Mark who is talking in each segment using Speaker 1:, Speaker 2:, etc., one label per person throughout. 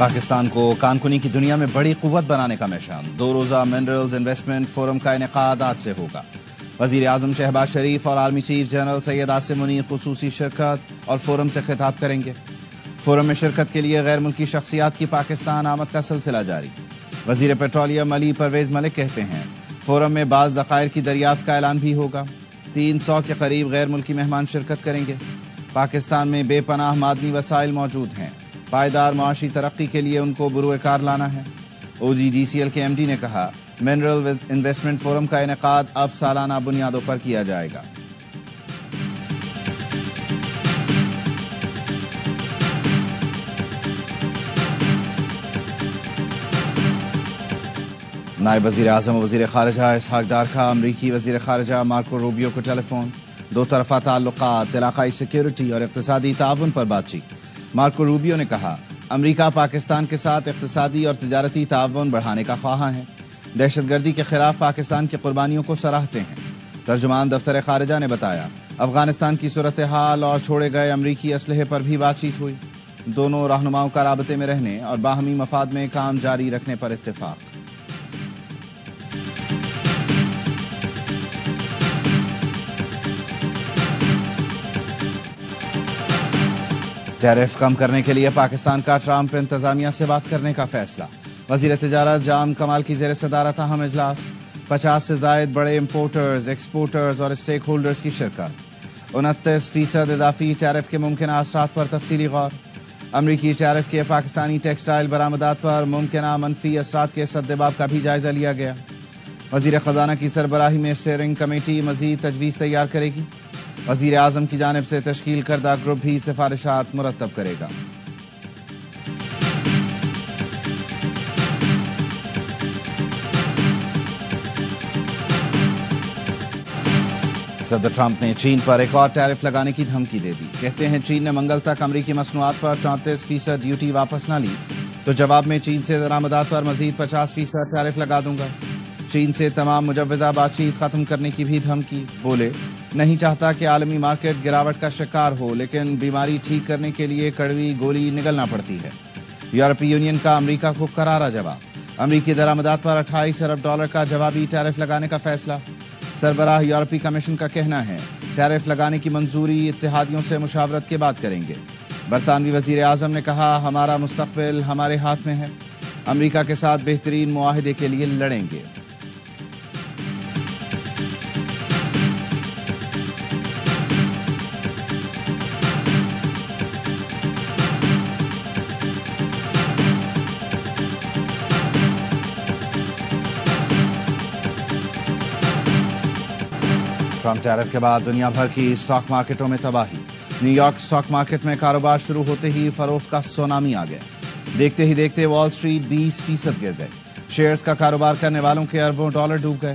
Speaker 1: پاکستان کو کانکنی کی دنیا میں بڑی قوت بنانے کا مشن 2 روزہ منرلز انویسٹمنٹ فورم کا انعقاد آج سے ہوگا۔ وزیر اعظم شہباز شریف اور army chief general Syed Asim Munir خصوصی شرکت اور فورم سے خطاب کریں گے۔ فورم میں شرکت کے لیے غیر ملکی شخصیات کی پاکستان آمد کا سلسلہ جاری۔ وزیر پیٹرولیم علی پرویز ملک کہتے ہیں فورم میں بعض ذخائر کی دریافت کا اعلان بھی ہوگا۔ 300 کے قریب غیر ملکی مہمان شرکت کریں گے۔ پاکستان میں بے پناہ معدنی وسائل موجود ہیں، پائیدار معاشی ترقی کے لیے ان کو بروئے کار لانا ہے۔ OGGCL کے MD نے کہا منرل انویسٹمنٹ فورم کا انعقاد اب سالانہ بنیادوں پر کیا جائے گا۔ نائب وزیر اعظم و وزیر خارجہ اسحاق ڈار کا امریکی وزیر خارجہ مارکو روبیو کو ٹیلی فون، 2 طرفہ تعلقات، علاقائی سیکیورٹی اور اقتصادی تعاون پر بات چیت۔ مارکو روبیو نے کہا امریکہ پاکستان کے ساتھ اقتصادی اور تجارتی تعاون بڑھانے کا خواہاں ہے، دہشت گردی کے خلاف پاکستان کی قربانیوں کو سراہتے ہیں۔ ترجمان دفتر خارجہ نے بتایا افغانستان کی صورتحال اور چھوڑے گئے امریکی اسلحے پر بھی بات چیت ہوئی۔ دونوں رہنماؤں کا رابطے میں رہنے اور باہمی مفاد میں کام جاری رکھنے پر اتفاق۔ ٹیرف کم کرنے کے لیے پاکستان کا ٹرمپ انتظامیہ سے بات کرنے کا فیصلہ۔ وزیر تجارت جام کمال کی زیر صدارت اہم اجلاس، 50 سے زائد بڑے امپورٹرز، ایکسپورٹرز اور اسٹیک ہولڈرز کی شرکت۔ 29% اضافی ٹیرف کے ممکنہ اثرات پر تفصیلی غور۔ امریکی ٹیرف کے پاکستانی ٹیکسٹائل برآمدات پر ممکنہ منفی اثرات کے سدباب کا بھی جائزہ لیا گیا۔ وزیر خزانہ کی سربراہی میں اسٹیئرنگ کمیٹی مزید تجویز تیار کرے گی۔ وزیر اعظم کی جانب سے تشکیل کردہ گروپ بھی سفارشات مرتب کرے گا۔ صدر ٹرمپ نے چین پر ایک اور ٹیرف لگانے کی دھمکی دے دی۔ کہتے ہیں چین نے منگل تک امریکی مصنوعات پر 34% ڈیوٹی واپس نہ لی تو جواب میں چین سے درآمدات پر مزید 50% ٹیرف لگا دوں گا۔ چین سے تمام مجوزہ بات چیت ختم کرنے کی بھی دھمکی۔ بولے نہیں چاہتا کہ عالمی مارکیٹ گراوٹ کا شکار ہو، لیکن بیماری ٹھیک کرنے کے لیے کڑوی گولی نگلنا پڑتی ہے۔ یورپی یونین کا امریکہ کو کرارا جواب۔ امریکی درآمدات پر $28 ارب کا جوابی ٹیرف لگانے کا فیصلہ۔ سربراہ یورپی کمیشن کا کہنا ہے ٹیرف لگانے کی منظوری اتحادیوں سے مشاورت کے بعد کریں گے۔ برطانوی وزیر اعظم نے کہا ہمارا مستقبل ہمارے ہاتھ میں ہے، امریکہ کے ساتھ بہترین معاہدے کے لیے لڑیں گے۔ ٹرمپ ٹیرف کے بعد دنیا بھر کی اسٹاک مارکیٹوں میں تباہی۔ نیو یارک اسٹاک مارکیٹ میں کاروبار شروع ہوتے ہی فروخت کا سونامی آ گیا۔ دیکھتے ہی دیکھتے وال اسٹریٹ 20% گر گئے۔ شیئرز کا کاروبار کرنے والوں کے اربوں ڈالر ڈوب گئے۔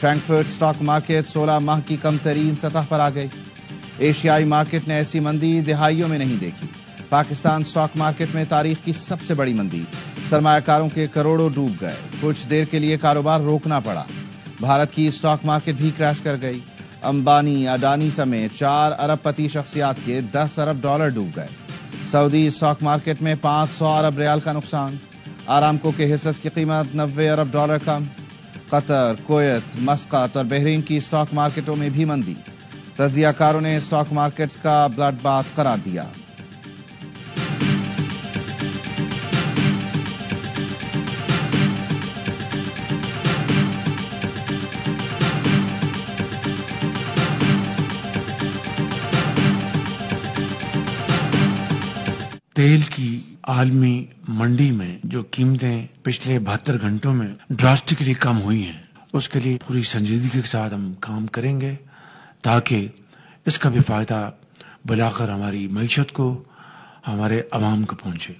Speaker 1: فرینکفرٹ اسٹاک مارکیٹ 16 ماہ کی کم ترین سطح پر آ گئی۔ ایشیائی مارکیٹ نے ایسی مندی دہائیوں میں نہیں دیکھی۔ پاکستان اسٹاک مارکیٹ میں تاریخ کی سب سے بڑی مندی، سرمایہ کاروں کے کروڑوں ڈوب گئے، کچھ دیر کے لیے کاروبار روکنا پڑا۔ بھارت کی اسٹاک مارکیٹ بھی کریش کر گئی۔ امبانی، اڈانی سمیت 4 ارب پتی شخصیات کے $10 ارب ڈوب گئے۔ سعودی اسٹاک مارکیٹ میں 500 ارب ریال کا نقصان۔ آرامکو کے حصص کی قیمت $90 ارب کم۔ قطر، کویت، مسقط اور بحرین کی اسٹاک مارکیٹوں میں بھی مندی۔ تجزیہ کاروں نے اسٹاک مارکیٹس کا بلڈ باتھ قرار دیا۔
Speaker 2: تیل کی عالمی منڈی میں جو قیمتیں پچھلے 72 گھنٹوں میں ڈراسٹکلی کم ہوئی ہیں، اس کے لیے پوری سنجیدگی کے ساتھ ہم کام کریں گے تاکہ اس کا بھی فائدہ بالآخر ہماری معیشت کو، ہمارے عوام کو پہنچے۔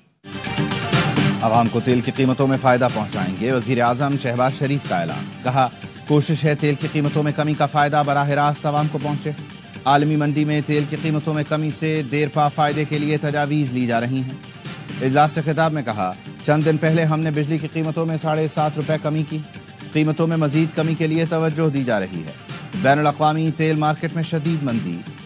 Speaker 1: عوام کو تیل کی قیمتوں میں فائدہ پہنچائیں گے، وزیر اعظم شہباز شریف کا اعلان۔ کہا کوشش ہے تیل کی قیمتوں میں کمی کا فائدہ براہ راست عوام کو پہنچے۔ عالمی منڈی میں تیل کی قیمتوں میں کمی سے دیر پا فائدے کے لیے تجاویز لی جا رہی ہیں۔ اجلاس سے خطاب میں کہا چند دن پہلے ہم نے بجلی کی قیمتوں میں $7.5 کمی کی، قیمتوں میں مزید کمی کے لیے توجہ دی جا رہی ہے۔ بین الاقوامی تیل مارکیٹ میں شدید مندی،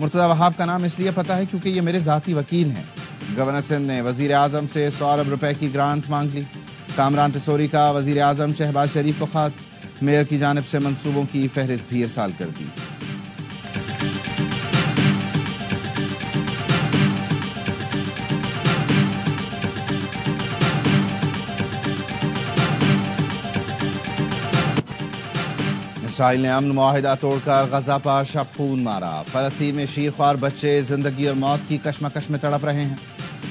Speaker 1: مرتضی وہاب کا نام اس لیے پتہ ہے کیونکہ یہ میرے ذاتی وکیل ہیں۔ گورنر سندھ نے وزیر اعظم سے 100 ارب روپے کی گرانٹ مانگ لی۔ کامران ٹسوری کا وزیر اعظم شہباز شریف کو خط، میئر کی جانب سے منصوبوں کی فہرست بھی ارسال کر دی۔ اسرائیل نے امن معاہدہ توڑ کر غزہ پر شب خون مارا۔ فلسطین میں شیرخوار بچے زندگی اور موت کی کشمکش میں تڑپ رہے ہیں۔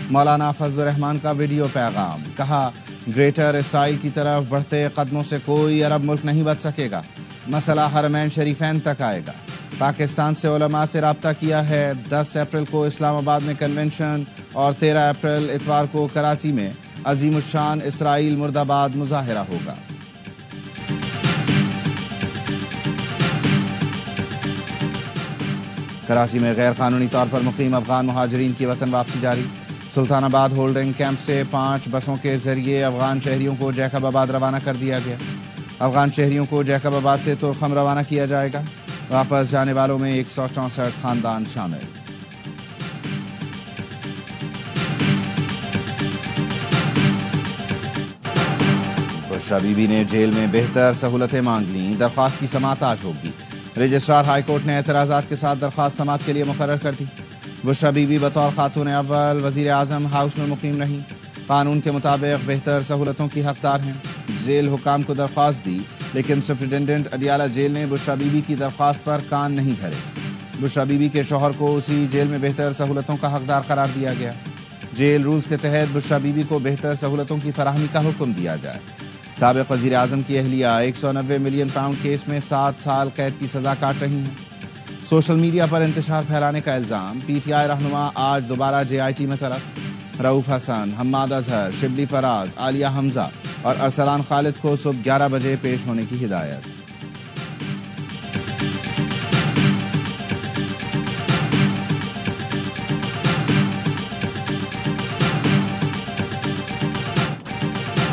Speaker 1: مولانا فضل الرحمان کا ویڈیو پیغام، کہا گریٹر اسرائیل کی طرف بڑھتے قدموں سے کوئی عرب ملک نہیں بچ سکے گا، مسئلہ حرمین شریفین تک آئے گا۔ پاکستان سے علماء سے رابطہ کیا ہے۔ 10 اپریل کو اسلام آباد میں کنونشن اور 13 اپریل اتوار کو کراچی میں عظیم الشان اسرائیل مرد آباد مظاہرہ ہوگا۔ کراچی میں غیر قانونی طور پر مقیم افغان مہاجرین کی وطن واپسی جاری۔ سلطان آباد ہولڈنگ کیمپ سے 5 بسوں کے ذریعے افغان شہریوں کو جیکب آباد روانہ کر دیا گیا۔ افغان شہریوں کو جیکب آباد سے تورخم روانہ کیا جائے گا۔ واپس جانے والوں میں 164 خاندان شامل۔ بشرا بی بی نے جیل میں بہتر سہولتیں مانگ لیں، درخواست کی سماعت آج ہوگی۔ رجسٹرار ہائی کورٹ نے اعتراضات کے ساتھ درخواست سماعت کے لیے مقرر کر دی۔ بشرا بی بی بطور خاتون اول وزیر اعظم ہاؤس میں مقیم نہیں، قانون کے مطابق بہتر سہولتوں کی حقدار ہیں۔ جیل حکام کو درخواست دی، لیکن سپرنٹینڈنٹ اڈیالہ جیل نے بشرا بی بی کی درخواست پر کان نہیں دھرے۔ بشرا بی بی کے شوہر کو اسی جیل میں بہتر سہولتوں کا حقدار قرار دیا گیا۔ جیل رولز کے تحت بشرا بی بی کو بہتر سہولتوں کی فراہمی کا حکم دیا جائے۔ سابق وزیر اعظم کی اہلیہ 190 ملین پاؤنڈ کیس میں 7 سال قید کی سزا کاٹ رہی ہیں۔ سوشل میڈیا پر انتشار پھیلانے کا الزام، پی ٹی آئی رہنما آج دوبارہ جے آئی ٹی میں طلب۔ رؤوف حسن، حماد اظہر، شبلی فراز، عالیہ حمزہ اور ارسلان خالد کو صبح 11 بجے پیش ہونے کی ہدایت۔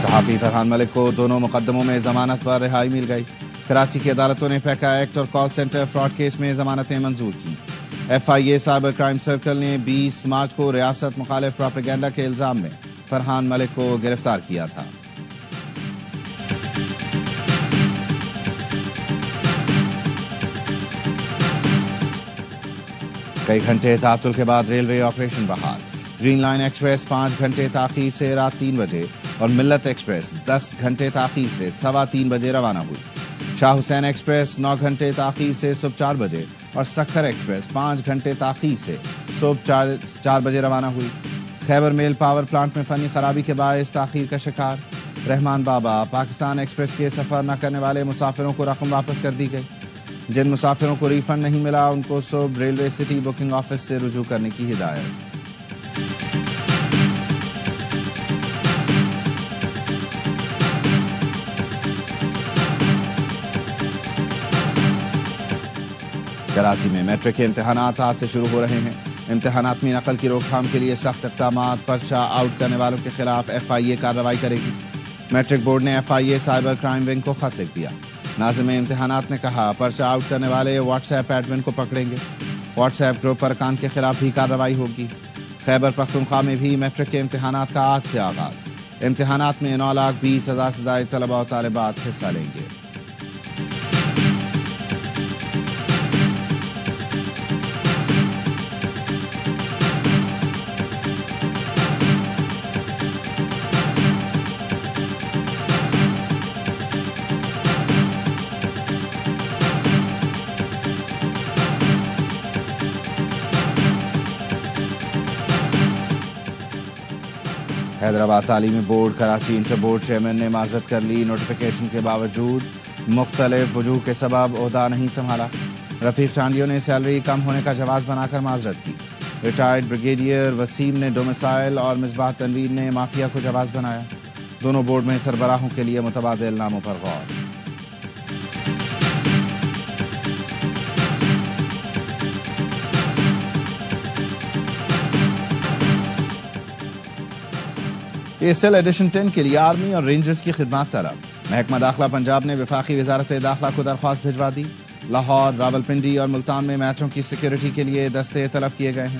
Speaker 1: صحافی فرحان ملک کو دونوں مقدموں میں ضمانت پر رہائی مل گئی۔ کراچی کی عدالتوں نے پیکا ایکٹ اور کال سینٹر فراڈ کیس میں ضمانتیں منظور کی۔ F I A cyber crime circle نے 20 مارچ کو ریاست مخالف پروپیگنڈا کے الزام میں فرحان ملک کو گرفتار کیا تھا۔ کئی گھنٹے تعطل کے بعد ریلوے آپریشن بحال۔ گرین لائن ایکسپریس 5 گھنٹے تاخیر سے رات 3 بجے اور ملت ایکسپریس 10 گھنٹے تاخیر سے 3:15 بجے روانہ ہوئی۔ شاہ حسین ایکسپریس 9 گھنٹے تاخیر سے صبح 4 بجے اور سکھر ایکسپریس 5 گھنٹے تاخیر سے صبح 4 بجے روانہ ہوئی۔ خیبر میل پاور پلانٹ میں فنی خرابی کے باعث تاخیر کا شکار رحمان بابا پاکستان ایکسپریس کے سفر نہ کرنے والے مسافروں کو رقم واپس کر دی گئی۔ جن مسافروں کو ریفنڈ نہیں ملا ان کو صبح ریلوے سٹی بکنگ آفس سے رجوع کرنے کی ہدایت۔ کراچی میں میٹرک کے امتحانات آج سے شروع ہو رہے ہیں۔ امتحانات میں نقل کی روک تھام کے لیے سخت اقدامات، پرچہ آؤٹ کرنے والوں کے خلاف ایف آئی اے کارروائی کرے گی۔ میٹرک بورڈ نے F I A cyber crime wing کو خط لکھ دیا۔ ناظم امتحانات نے کہا پرچہ آؤٹ کرنے والے واٹس ایپ ایڈمن کو پکڑیں گے۔ واٹس ایپ گروپ ارکان کے خلاف بھی کارروائی ہوگی۔ خیبر پختونخوا میں بھی میٹرک کے امتحانات کا آج سے آغاز۔ امتحانات میں 9,20,000 سے زائد طلبہ و طالبات حصہ لیں گے۔ حیدرآباد تعلیمی board Karachi inter board chairman نے معذرت کر لی۔ نوٹیفیکیشن کے باوجود مختلف وجوہ کے سبب عہدہ نہیں سنبھالا۔ رفیق چاندیو نے سیلری کم ہونے کا جواز بنا کر معذرت کی۔ ریٹائرڈ بریگیڈیئر وسیم نے ڈومیسائل اور مصباح تنویر نے مافیا کو جواز بنایا۔ دونوں بورڈ میں سربراہوں کے لیے متبادل ناموں پر غور۔ ایسل ایڈیشن 10 کے لیے آرمی اور رینجرز کی خدمات طلب۔ محکمہ داخلہ پنجاب نے وفاقی وزارت داخلہ کو درخواست بھجوا دی۔ لاہور، راولپنڈی اور ملتان میں میچوں کی سیکیورٹی کے لیے دستے طلب کیے گئے ہیں۔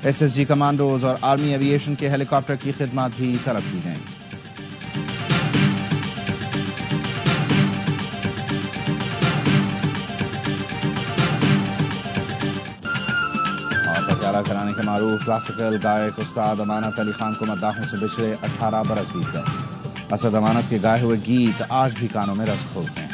Speaker 1: ایس ایس جی کمانڈوز اور آرمی ایوی ایشن کے ہیلی کاپٹر کی خدمات بھی طلب کی گئیں۔ پٹیالہ گھرانے کے معروف کلاسیکل گائک استاد امانت علی خان کو مداحوں سے بچھڑے 18 برس بیت گئے۔ اسد امانت کے گائے ہوئے گیت آج بھی کانوں میں رس کھولتے ہیں۔